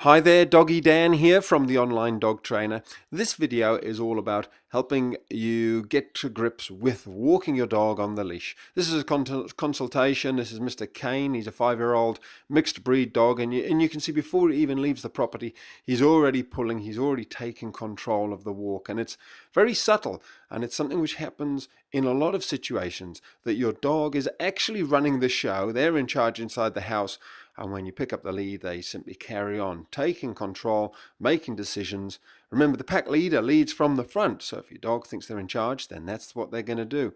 Hi there, Doggy Dan here from the Online Dog Trainer. This video is all about helping you get to grips with walking your dog on the leash. This is a consultation. This is Mr. Kane. He's a 5-year-old mixed breed dog, and you can see before he even leaves the property, he's already pulling, he's already taking control of the walk, and it's very subtle, and it's something which happens in a lot of situations, that your dog is actually running the show. They're in charge inside the house. And when you pick up the lead, they simply carry on, taking control, making decisions. Remember, the pack leader leads from the front, so if your dog thinks they're in charge, then that's what they're going to do.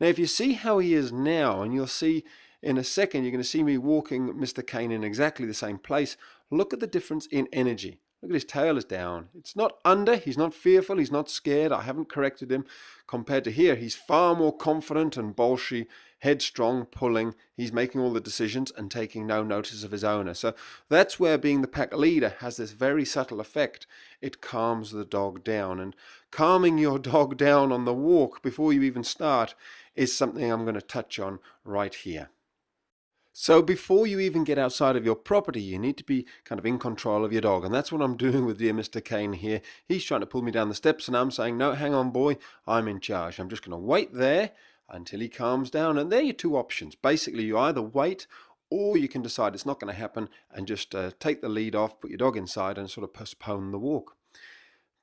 Now, if you see how he is now, and you'll see in a second, you're going to see me walking Mr. Kane in exactly the same place. Look at the difference in energy. Look at his tail is down. It's not under, he's not fearful, he's not scared. I haven't corrected him. Compared to here, he's far more confident and bolshy, headstrong, pulling. He's making all the decisions and taking no notice of his owner. So that's where being the pack leader has this very subtle effect. It calms the dog down. And calming your dog down on the walk before you even start is something I'm going to touch on right here. So before you even get outside of your property, you need to be kind of in control of your dog. And that's what I'm doing with dear Mr. Kane here. He's trying to pull me down the steps and I'm saying, no, hang on, boy, I'm in charge. I'm just going to wait there until he calms down. And there are your two options. Basically, you either wait or you can decide it's not going to happen and just take the lead off, put your dog inside and sort of postpone the walk.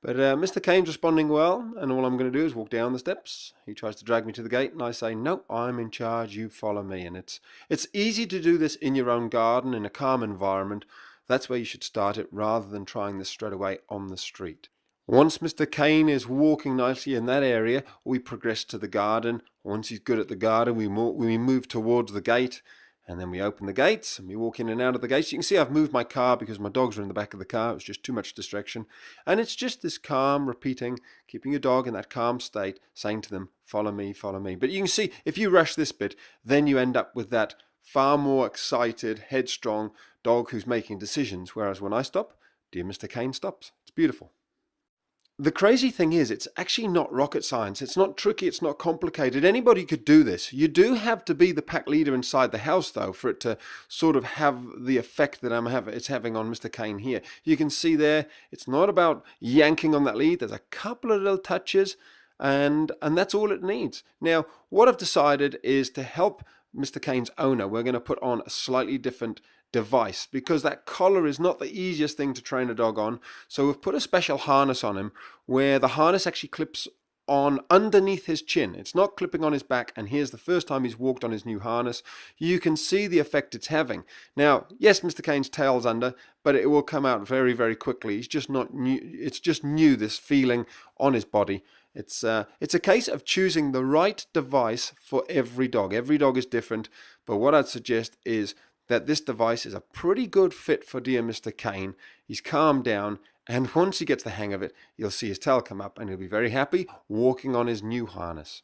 But Mr. Kane's responding well, and all I'm going to do is walk down the steps. He tries to drag me to the gate, and I say, no, I'm in charge, you follow me. And it's easy to do this in your own garden, in a calm environment. That's where you should start it, rather than trying this straight away on the street. Once Mr. Kane is walking nicely in that area, we progress to the garden. Once he's good at the garden, we move towards the gate. And then we open the gates and we walk in and out of the gates. You can see I've moved my car because my dogs are in the back of the car. It was just too much distraction. And it's just this calm repeating, keeping your dog in that calm state, saying to them, follow me, follow me. But you can see if you rush this bit, then you end up with that far more excited, headstrong dog who's making decisions. Whereas when I stop, dear Mr. Kane stops. It's beautiful. The crazy thing is, it's actually not rocket science. It's not tricky. It's not complicated. Anybody could do this. You do have to be the pack leader inside the house, though, for it to sort of have the effect that it's having on Mr. Kane here. You can see there, it's not about yanking on that lead. There's a couple of little touches, and that's all it needs. Now, what I've decided is to help Mr. Kane's owner, we're going to put on a slightly different device, because that collar is not the easiest thing to train a dog on. So we've put a special harness on him where the harness actually clips on underneath his chin. It's not clipping on his back, and here's the first time he's walked on his new harness. You can see the effect it's having. Now, yes, Mr. Kane's tail's under, but it will come out very, very quickly. He's just not new. It's just new, this feeling on his body. It's a case of choosing the right device for every dog. Every dog is different, but what I'd suggest is that this device is a pretty good fit for dear Mr. Kane. He's calmed down, and once he gets the hang of it, you'll see his tail come up and he'll be very happy walking on his new harness.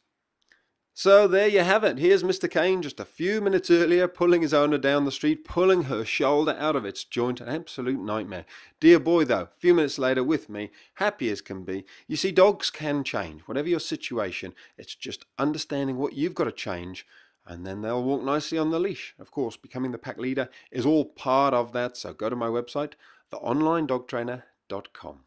So there you have it. Here's Mr. Kane just a few minutes earlier pulling his owner down the street, pulling her shoulder out of its joint. An absolute nightmare. Dear boy, though, a few minutes later with me, happy as can be. You see, dogs can change. Whatever your situation, it's just understanding what you've got to change, and then they'll walk nicely on the leash. Of course, becoming the pack leader is all part of that, so go to my website, theonlinedogtrainer.com.